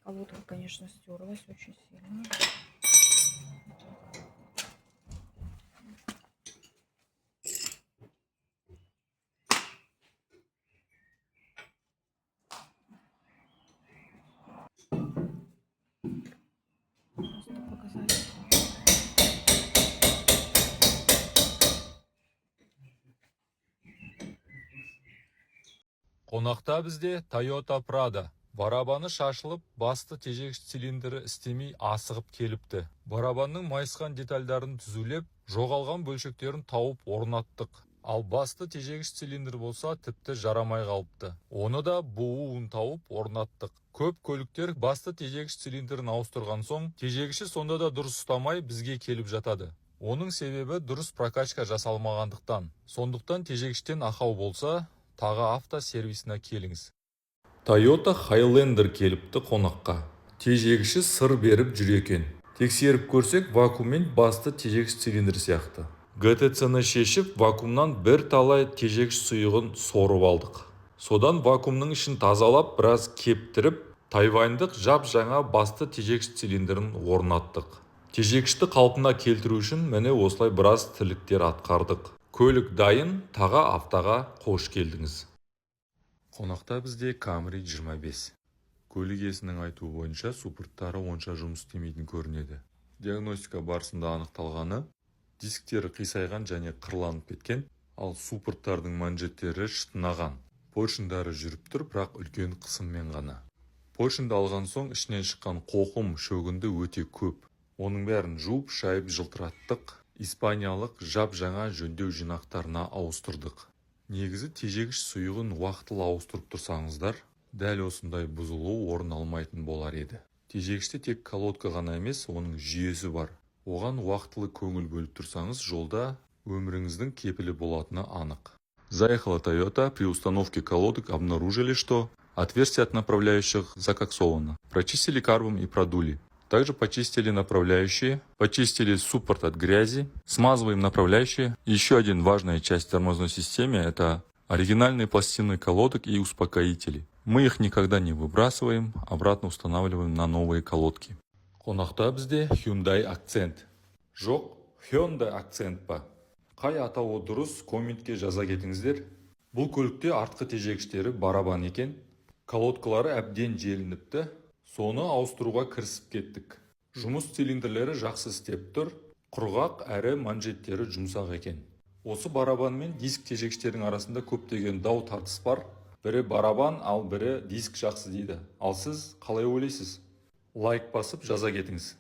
Колодка, конечно, стерлась очень сильно. Просто показать. Қонақта бізде Toyota Prado. Барабаны шашылып, басты тежегіш цилиндрі істемей асығып келіпті. Барабанның майысқан детальдарын түзулеп, жоғалған бөлшектерін тауып орнаттық. Ал басты тежегіш цилиндр болса тіпті жарамай қалыпты. Оны да буын тауып орнаттық. Көп көліктер басты тежегіш цилиндрін ауыстырған соң, тежегіші сонда да дұрыс ұстамай бізге келіп жатады. Оның себебі дұрыс прокачка жасалмағандықтан. Сондықтан тежегіштен ақау болса, тағы автосервисіне келіңіз. Toyota Highlander келіпті қонаққа. Тежегіші сыр беріп жүр екен. Тексеріп көрсек, вакууммен басты тежегіш цилиндр сияқты. ГТЦ-ны шешіп, вакуумнан бір талай тежегіш сұйығын сорып алдық. Содан вакуумның ішін тазалап, біраз кептіріп, тайваньдық жап жаңа басты тежегіш цилиндрін орнаттық. Тежегішті қалпына келтіру үшін міне осылай біраз тірліктер атқардық. Көлік дайын, тағы автоға қош келдіңіз. Қонақта бізде Camry 25. Көлік иесінің айтуы бойынша суппорттары онша жұмыс істемейтін көрінеді. Диагностика барысында анықталғаны, дисктері қисайған және қырланып кеткен, ал суппорттардың манжеттері шытынаған. Поршындары жүріп тұр, бірақ үлкен қысыммен ғана. Поршынды алған соң ішінен шыққан қоқым, шөгінді өте көп. Оның бәрін жуып, шайып жылтыраттық. Испаниялық жап жаңа жөндеу жинақтарына ауыстырдық. Негізі тежегіш сұйығын уақытылы ауыстырып тұрсаңыздар, дәл осындай бұзылу орын алмайтын болар еді. Тежегіште тек колодка ғана емес, оның жүйесі бар. Оған уақытылы көңіл бөліп тұрсаңыз, жолда өміріңіздің кепілі болатыны анық. Заехала Toyota, при установке колодок обнаружили, что отверстие от направляющих закоксовано. Прочистили карбом и продули. Также почистили направляющие, почистили суппорт от грязи, смазываем направляющие. Еще один важная часть тормозной системы – это оригинальные пластины колодок и успокоители. Мы их никогда не выбрасываем, обратно устанавливаем на новые колодки. Қонақта бізде Hyundai Accent. Жоқ, Hyundai Accent па? Қай атауы дұрыс, комментке жаза кетіңіздер. Бұл көлікте артқы тежегіштері барабан екен. Колодкалары әбден желініпті. Соны ауыстыруға кірісіп кеттік. Жұмыс цилиндрлері жақсы істеп тұр, құрғақ әрі манжеттері жұмсақ екен. Осы барабан мен диск тежегіштердің арасында көптеген дау тартыс бар. Бірі барабан, ал бірі диск жақсы дейді. Ал сіз қалай ойлайсыз? Лайк басып жаза кетіңіз.